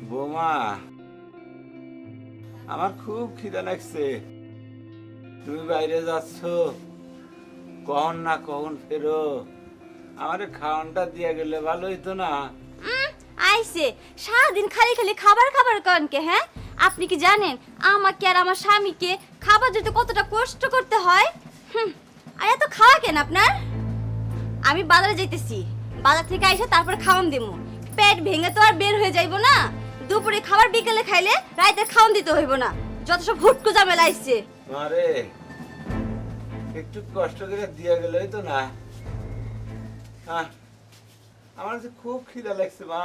বৌমা, আমার খুব খিদা লাগছে। তুমি বাইরে যাচ্ছ, কখন না কখন ফেরো, আমারে খাওয়ানটা দিয়ে গেলে ভালো হইতো না? আইসে সারাদিন খালি খালি খাবার খাবার করেন কে? হ্যাঁ, আপনি কি জানেন আমাকে আর আমার স্বামীকে খাবার দিতে কতটা কষ্ট করতে হয়? আর এত খাওয়া কেন আপনার? আমি বাজারে যাইতেছি, বাজার থেকে আইসা তারপরে খাওয়ান দিমু। পেট ভেঙে তো আর বের হয়ে যাইবো না। দুপুরে খাবার বিকেলে খাইলে রাইতে খাওয়ান দিতে হইব না। যত সব হুটকু ঝামেলা আইছে। আরে একটু কষ্ট করে দিয়ে গেলে হইতো না? হ্যাঁ, আমার যে খুব খিদা লাগছে মা।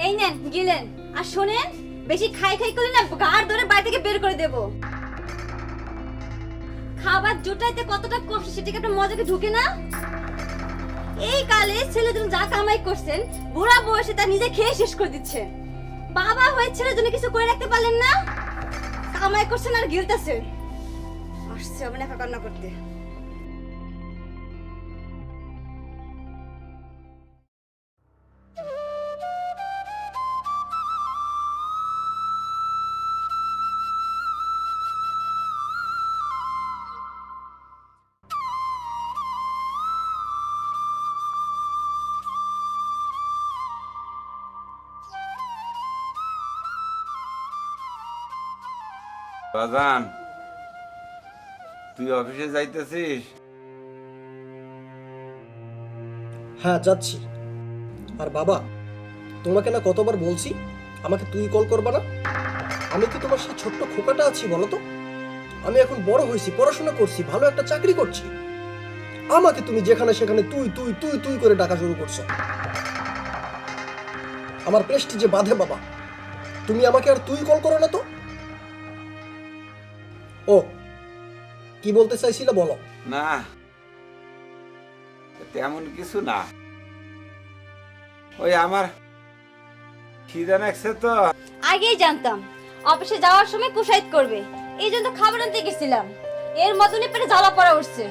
এই নেন গিলেন, আর শোনেন বেশি খাই খাই করলে না গাড় ধরে বাড়ি থেকে বের করে দেব। খাবার জোটাইতে কতটা কষ্ট সেটাকে আপনার মজাকে ঢুকে না? এই কালে ছেলে তুমি যা কামাই করছেন, বুড়া বয়সে তা নিজে খেয়ে শেষ করে দিচ্ছেন। বাবা হয়ে ছেলের জন্য কিছু করে রাখতে পারলেন না? কামাই করছেন আর গিলতেছেন। আসছে মানে একা কান্না করতে। বাজান, তুই অফিসে যাইতেছিস? হ্যাঁ যাচ্ছি। আর বাবা, তোমাকে না কতবার বলছি আমাকে তুই কল করবা না? আমি কি তোমার সেই ছোট্ট খোকাটা আছি বলো তো? আমি এখন বড় হয়েছি, পড়াশোনা করছি, ভালো একটা চাকরি করছি। আমাকে তুমি যেখানে সেখানে তুই তুই তুই তুই করে ডাকা শুরু করছো। আমার প্রেস্টিজে বাধে বাবা। তুমি আমাকে আর তুই কল করো না তো? ও, কি বলতে চাইছিলে বলো। না, তেমন কিছু না। ওই আমার খিদা লাগছে তো। আগেই জানতাম অফিসে যাওয়ার সময় কুশাইত করবে, এই জন্য খাবার আনতে গেছিলাম। এর মতনই পেটে জ্বালা পড়া উঠছে।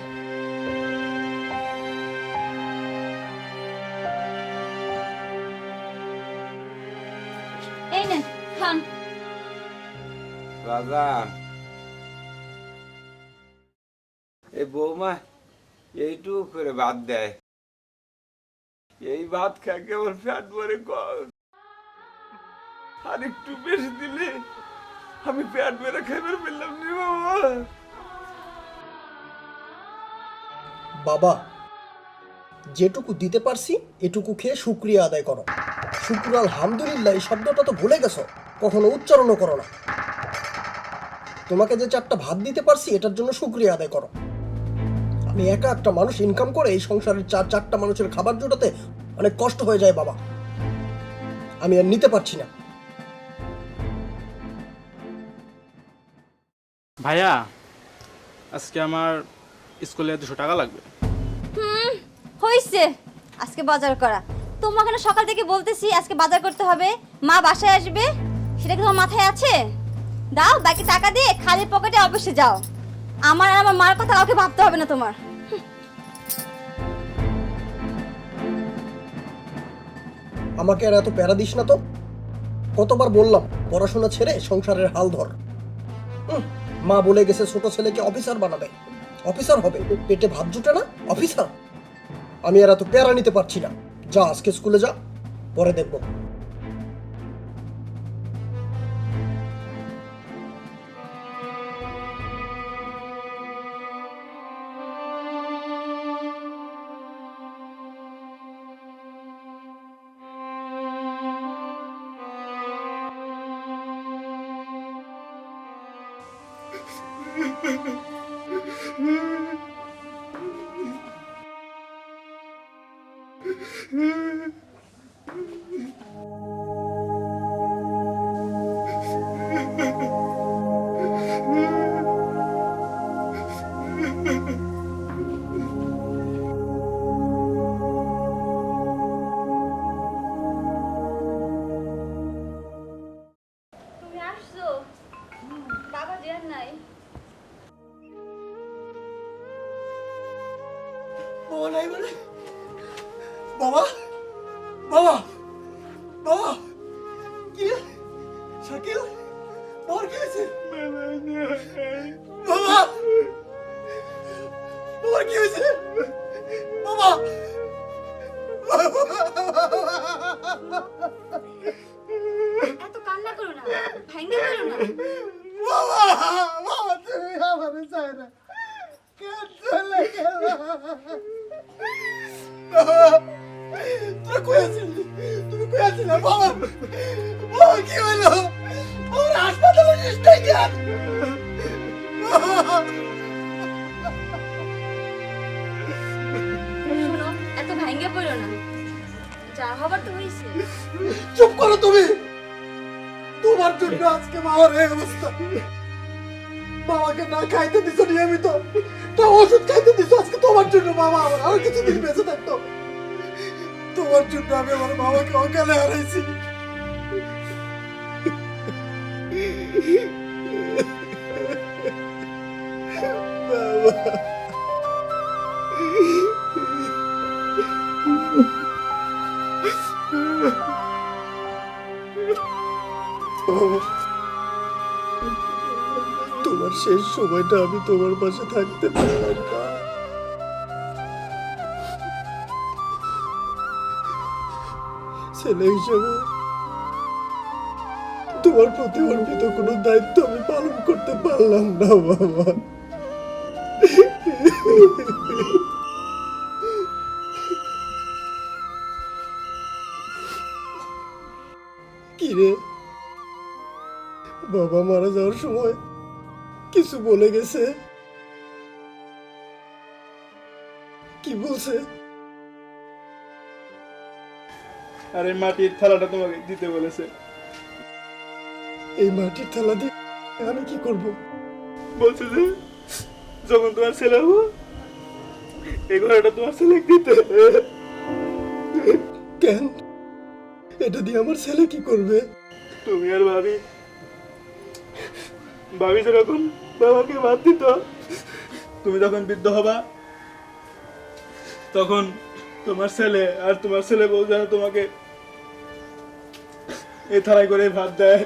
এই নেন খান। বাজান, এই বৌমা এইটুকু করে ভাত দেয়, এই ভাত খায় কেবল ফ্যাট ভরে কর। আর একটু বেশি দিলে আমি পেট মেরে খাইবার পেলাম নি বাবা। বাবা, যেটুকু দিতে পারছি এটুকু খেয়ে শুকরিয়া আদায় করো। শুকর আলহামদুলিল্লাহ এই শব্দটা তো ভুলে গেছো, কখনো উচ্চারণও করো না। তোমাকে যে 4টা ভাত দিতে পারছি এটার জন্য শুকরিয়া আদায় করো। আমি একা একটা মানুষ ইনকাম করে এই সংসারের 4টা মানুষের খাবার জোটাতে অনেক কষ্ট হয়ে যায় বাবা। আমি আর নিতে পারছি না। ভাইয়া, আজকে আমার স্কুলে 200 টাকা লাগবে। হইছে আজকে বাজার করা। তোমাকে না সকাল থেকে বলতেছি আজকে বাজার করতে হবে, মা বাসায় আসবে, সেটা কি তোমার মাথায় আছে? দাও বাকি টাকা দিয়ে খালি পকেটে অফিসে যাও। আমার আর আমার মার কথা কাউকে ভাবতে হবে না তোমার। আমাকে আর এত প্যারা দিস না তো। কতবার বললাম পড়াশোনা ছেড়ে সংসারের হাল ধর। মা বলে গেছে ছোট ছেলেকে অফিসার বানাবে, অফিসার হবে। পেটে ভাত জুটে না, অফিসার? আমি আর এত প্যারা নিতে পারছি না। যা আজকে স্কুলে যা, পরে দেখবো। নাই। বাবা নাই মানে বাবা বাবা বাবা কি রে? শাকিল বাবার কি হয়েছে? বাবা বাবার কি হয়েছে? বাবা এত কান্না করো না, ভেঙে পড়ো না। বাবা বাবা তুমি আমারে চাই না কেন চলে গেল? তুমি কই আছিস বাবা? বাবা কি হলো? ওর হাসপাতালে নিশ্চয় গেল। শোনো, এত ভেঙে পড়ো না, যা হবার তো হয়েছে। চুপ করো তুমি। তোমার জন্য আজকে বাবার এই অবস্থা। বাবাকে না খাইতে দিছো নিয়মিত, তা ওষুধ খাইতে দিছো আজকে তোমার জন্য। বাবা আমার আর কিছুদিন বেঁচে থাকতো। তোমার জন্য আমি আমার বাবাকে অকালে হারাইছি। বাবা তোমার শেষ সময়টা আমি তোমার পাশে থাকতে পারলাম না। ছেলে হিসেবে তোমার প্রতি অর্পিত কোনো দায়িত্ব আমি পালন করতে পারলাম না বাবা। কি রে, বাবা মারা যাওয়ার সময় কিছু বলে গেছে? কি বলছে? আর এই মাটির থালাটা তোমাকে দিতে বলেছে। এই মাটির থালা দিয়ে আমি কি করব? বলছে যে যখন তোমার ছেলে হবো এই ঘোড়াটা তোমার ছেলে দিতে। কেন? এটা দিয়ে আমার ছেলে কি করবে? তুমি আর ভাবি ভাবি যেরকম বাবাকে বাদ দিত, তুমি যখন বৃদ্ধ হবা তখন তোমার ছেলে আর তোমার ছেলে বউ যেন তোমাকে এই থালায় করে ভাত দেয়।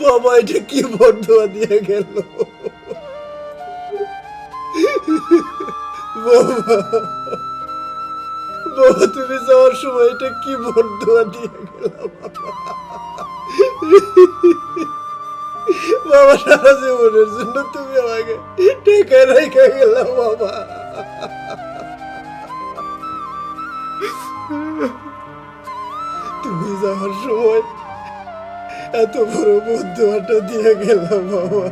বাবা এটা কি বর্ধমান দিয়ে গেল? বাবা বাবা তুমি যাওয়ার সময় এটা কি বর্ধমান দিয়ে গেল? বাবা সারা জীবনের জন্য তুমি আমাকে টেকে রেখে গেল বাবা। তুমি যাওয়ার সময় এত বড় বর্ধমানটা দিয়ে গেল বাবা।